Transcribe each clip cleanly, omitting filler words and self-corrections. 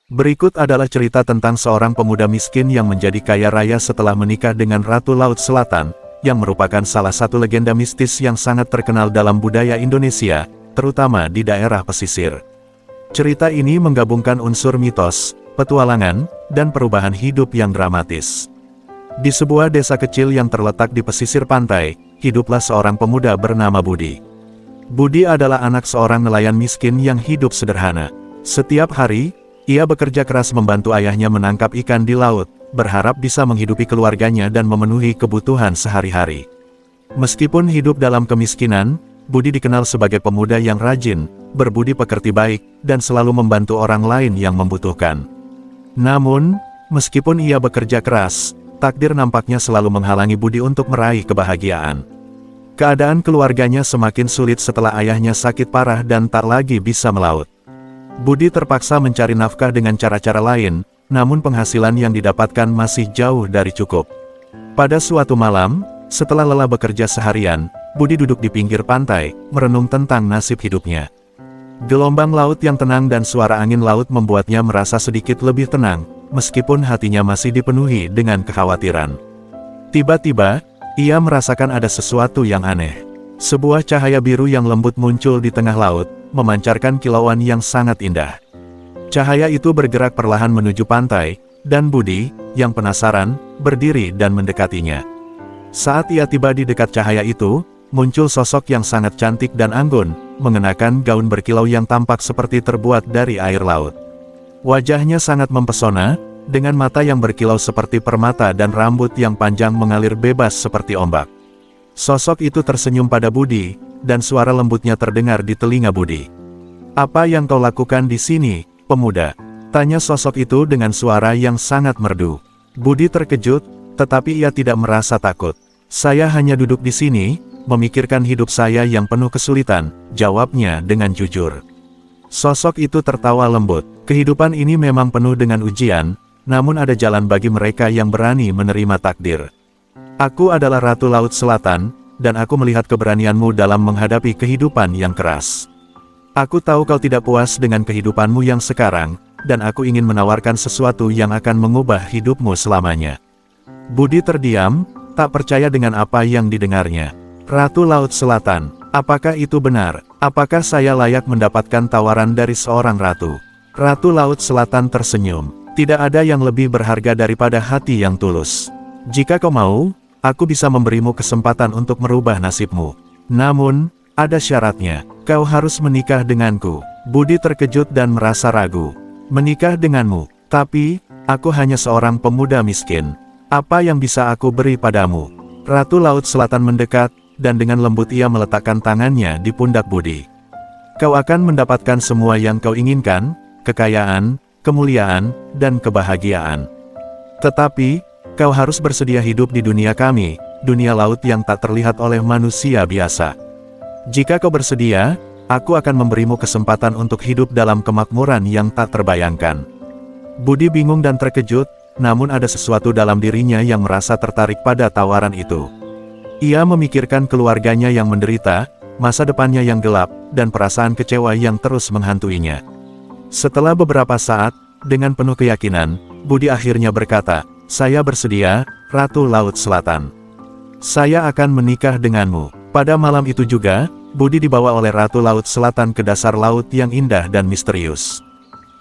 Berikut adalah cerita tentang seorang pemuda miskin yang menjadi kaya raya setelah menikah dengan Ratu Laut Selatan, yang merupakan salah satu legenda mistis yang sangat terkenal dalam budaya Indonesia, terutama di daerah pesisir. Cerita ini menggabungkan unsur mitos, petualangan, dan perubahan hidup yang dramatis. Di sebuah desa kecil yang terletak di pesisir pantai, hiduplah seorang pemuda bernama Budi. Budi adalah anak seorang nelayan miskin yang hidup sederhana. Setiap hari, ia bekerja keras membantu ayahnya menangkap ikan di laut, berharap bisa menghidupi keluarganya dan memenuhi kebutuhan sehari-hari. Meskipun hidup dalam kemiskinan, Budi dikenal sebagai pemuda yang rajin, berbudi pekerti baik, dan selalu membantu orang lain yang membutuhkan. Namun, meskipun ia bekerja keras, takdir nampaknya selalu menghalangi Budi untuk meraih kebahagiaan. Keadaan keluarganya semakin sulit setelah ayahnya sakit parah dan tak lagi bisa melaut. Budi terpaksa mencari nafkah dengan cara-cara lain, namun penghasilan yang didapatkan masih jauh dari cukup. Pada suatu malam, setelah lelah bekerja seharian, Budi duduk di pinggir pantai, merenung tentang nasib hidupnya. Gelombang laut yang tenang dan suara angin laut membuatnya merasa sedikit lebih tenang, meskipun hatinya masih dipenuhi dengan kekhawatiran. Tiba-tiba, ia merasakan ada sesuatu yang aneh. Sebuah cahaya biru yang lembut muncul di tengah laut, memancarkan kilauan yang sangat indah. Cahaya itu bergerak perlahan menuju pantai, dan Budi, yang penasaran, berdiri dan mendekatinya. Saat ia tiba di dekat cahaya itu, muncul sosok yang sangat cantik dan anggun, mengenakan gaun berkilau yang tampak seperti terbuat dari air laut. Wajahnya sangat mempesona, dengan mata yang berkilau seperti permata dan rambut yang panjang mengalir bebas seperti ombak. Sosok itu tersenyum pada Budi, dan suara lembutnya terdengar di telinga Budi. "Apa yang kau lakukan di sini, pemuda?" tanya sosok itu dengan suara yang sangat merdu. Budi terkejut, tetapi ia tidak merasa takut. "Saya hanya duduk di sini, memikirkan hidup saya yang penuh kesulitan," jawabnya dengan jujur. Sosok itu tertawa lembut. "Kehidupan ini memang penuh dengan ujian, namun ada jalan bagi mereka yang berani menerima takdir. Aku adalah Ratu Laut Selatan, dan aku melihat keberanianmu dalam menghadapi kehidupan yang keras. Aku tahu kau tidak puas dengan kehidupanmu yang sekarang, dan aku ingin menawarkan sesuatu yang akan mengubah hidupmu selamanya." Budi terdiam, tak percaya dengan apa yang didengarnya. "Ratu Laut Selatan, apakah itu benar? Apakah saya layak mendapatkan tawaran dari seorang ratu?" Ratu Laut Selatan tersenyum. "Tidak ada yang lebih berharga daripada hati yang tulus. Jika kau mau, aku bisa memberimu kesempatan untuk merubah nasibmu. Namun, ada syaratnya. Kau harus menikah denganku." Budi terkejut dan merasa ragu. "Menikah denganmu? Tapi, aku hanya seorang pemuda miskin. Apa yang bisa aku beri padamu?" Ratu Laut Selatan mendekat, dan dengan lembut ia meletakkan tangannya di pundak Budi. "Kau akan mendapatkan semua yang kau inginkan, kekayaan, kemuliaan, dan kebahagiaan. Tetapi, kau harus bersedia hidup di dunia kami, dunia laut yang tak terlihat oleh manusia biasa. Jika kau bersedia, aku akan memberimu kesempatan untuk hidup dalam kemakmuran yang tak terbayangkan." Budi bingung dan terkejut, namun ada sesuatu dalam dirinya yang merasa tertarik pada tawaran itu. Ia memikirkan keluarganya yang menderita, masa depannya yang gelap, dan perasaan kecewa yang terus menghantuinya. Setelah beberapa saat, dengan penuh keyakinan, Budi akhirnya berkata, "Saya bersedia, Ratu Laut Selatan. Saya akan menikah denganmu." Pada malam itu juga, Budi dibawa oleh Ratu Laut Selatan ke dasar laut yang indah dan misterius.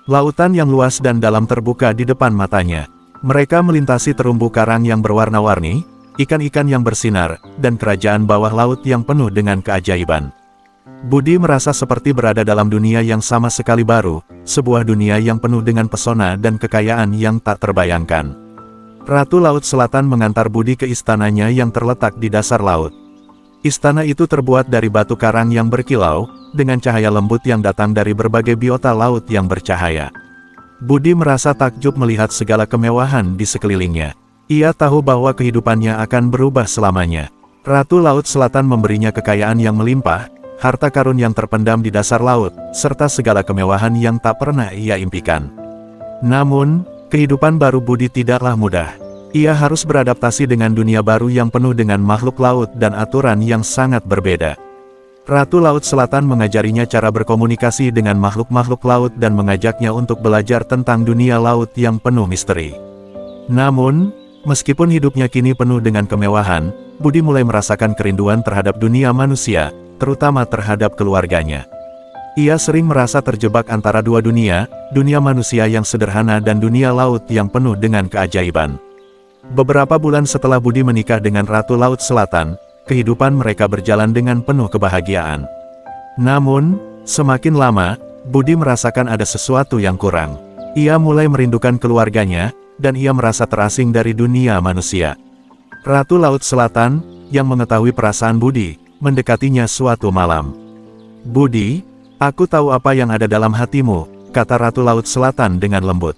Lautan yang luas dan dalam terbuka di depan matanya. Mereka melintasi terumbu karang yang berwarna-warni, ikan-ikan yang bersinar, dan kerajaan bawah laut yang penuh dengan keajaiban. Budi merasa seperti berada dalam dunia yang sama sekali baru, sebuah dunia yang penuh dengan pesona dan kekayaan yang tak terbayangkan. Ratu Laut Selatan mengantar Budi ke istananya yang terletak di dasar laut. Istana itu terbuat dari batu karang yang berkilau, dengan cahaya lembut yang datang dari berbagai biota laut yang bercahaya. Budi merasa takjub melihat segala kemewahan di sekelilingnya. Ia tahu bahwa kehidupannya akan berubah selamanya. Ratu Laut Selatan memberinya kekayaan yang melimpah, harta karun yang terpendam di dasar laut, serta segala kemewahan yang tak pernah ia impikan. Namun, kehidupan baru Budi tidaklah mudah. Ia harus beradaptasi dengan dunia baru yang penuh dengan makhluk laut dan aturan yang sangat berbeda. Ratu Laut Selatan mengajarinya cara berkomunikasi dengan makhluk-makhluk laut dan mengajaknya untuk belajar tentang dunia laut yang penuh misteri. Namun, meskipun hidupnya kini penuh dengan kemewahan, Budi mulai merasakan kerinduan terhadap dunia manusia, terutama terhadap keluarganya. Ia sering merasa terjebak antara dua dunia, dunia manusia yang sederhana dan dunia laut yang penuh dengan keajaiban. Beberapa bulan setelah Budi menikah dengan Ratu Laut Selatan, kehidupan mereka berjalan dengan penuh kebahagiaan. Namun, semakin lama, Budi merasakan ada sesuatu yang kurang. Ia mulai merindukan keluarganya, dan ia merasa terasing dari dunia manusia. Ratu Laut Selatan, yang mengetahui perasaan Budi, mendekatinya suatu malam. "Budi, aku tahu apa yang ada dalam hatimu," kata Ratu Laut Selatan dengan lembut.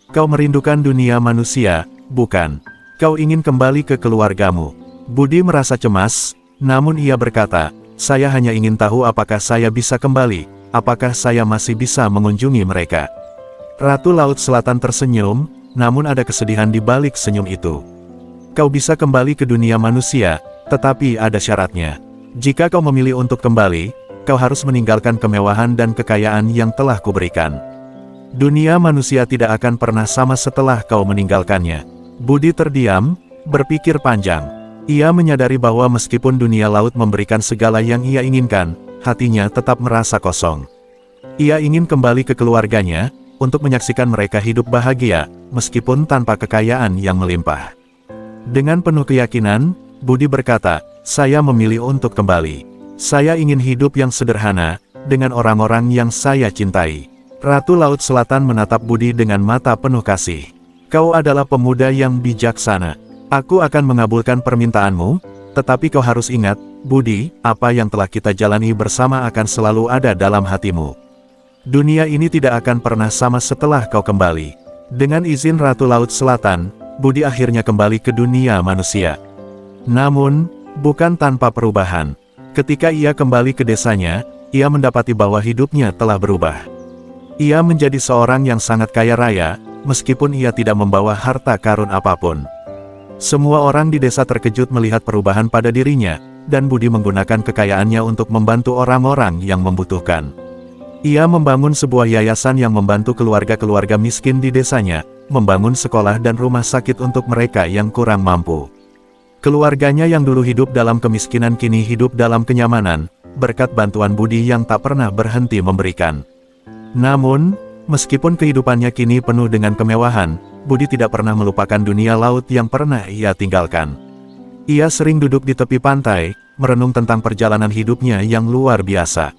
"Kau merindukan dunia manusia, bukan? Kau ingin kembali ke keluargamu." Budi merasa cemas, namun ia berkata, "Saya hanya ingin tahu apakah saya bisa kembali, apakah saya masih bisa mengunjungi mereka." Ratu Laut Selatan tersenyum, namun ada kesedihan di balik senyum itu. "Kau bisa kembali ke dunia manusia, tetapi ada syaratnya. Jika kau memilih untuk kembali, kau harus meninggalkan kemewahan dan kekayaan yang telah kuberikan. Dunia manusia tidak akan pernah sama setelah kau meninggalkannya." Budi terdiam, berpikir panjang. Ia menyadari bahwa meskipun dunia laut memberikan segala yang ia inginkan, hatinya tetap merasa kosong. Ia ingin kembali ke keluarganya, untuk menyaksikan mereka hidup bahagia, meskipun tanpa kekayaan yang melimpah. Dengan penuh keyakinan, Budi berkata, "Saya memilih untuk kembali. Saya ingin hidup yang sederhana, dengan orang-orang yang saya cintai." Ratu Laut Selatan menatap Budi dengan mata penuh kasih. "Kau adalah pemuda yang bijaksana. Aku akan mengabulkan permintaanmu, tetapi kau harus ingat, Budi, apa yang telah kita jalani bersama akan selalu ada dalam hatimu. Dunia ini tidak akan pernah sama setelah kau kembali." Dengan izin Ratu Laut Selatan, Budi akhirnya kembali ke dunia manusia. Namun, bukan tanpa perubahan. Ketika ia kembali ke desanya, ia mendapati bahwa hidupnya telah berubah. Ia menjadi seorang yang sangat kaya raya, meskipun ia tidak membawa harta karun apapun. Semua orang di desa terkejut melihat perubahan pada dirinya, dan Budi menggunakan kekayaannya untuk membantu orang-orang yang membutuhkan. Ia membangun sebuah yayasan yang membantu keluarga-keluarga miskin di desanya, membangun sekolah dan rumah sakit untuk mereka yang kurang mampu. Keluarganya yang dulu hidup dalam kemiskinan kini hidup dalam kenyamanan, berkat bantuan Budi yang tak pernah berhenti memberikan. Namun, meskipun kehidupannya kini penuh dengan kemewahan, Budi tidak pernah melupakan dunia laut yang pernah ia tinggalkan. Ia sering duduk di tepi pantai, merenung tentang perjalanan hidupnya yang luar biasa.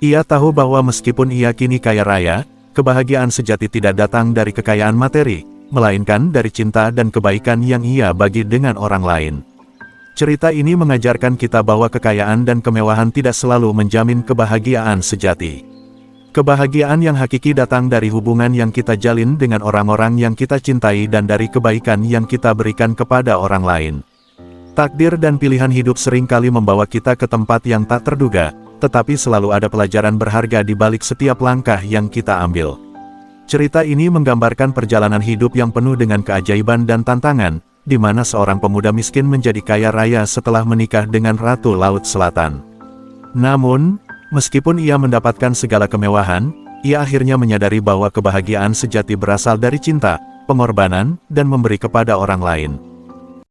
Ia tahu bahwa meskipun ia kini kaya raya, kebahagiaan sejati tidak datang dari kekayaan materi, melainkan dari cinta dan kebaikan yang ia bagi dengan orang lain. Cerita ini mengajarkan kita bahwa kekayaan dan kemewahan tidak selalu menjamin kebahagiaan sejati. Kebahagiaan yang hakiki datang dari hubungan yang kita jalin dengan orang-orang yang kita cintai dan dari kebaikan yang kita berikan kepada orang lain. Takdir dan pilihan hidup seringkali membawa kita ke tempat yang tak terduga, tetapi selalu ada pelajaran berharga di balik setiap langkah yang kita ambil. Cerita ini menggambarkan perjalanan hidup yang penuh dengan keajaiban dan tantangan, di mana seorang pemuda miskin menjadi kaya raya setelah menikah dengan Ratu Laut Selatan. Namun, meskipun ia mendapatkan segala kemewahan, ia akhirnya menyadari bahwa kebahagiaan sejati berasal dari cinta, pengorbanan, dan memberi kepada orang lain.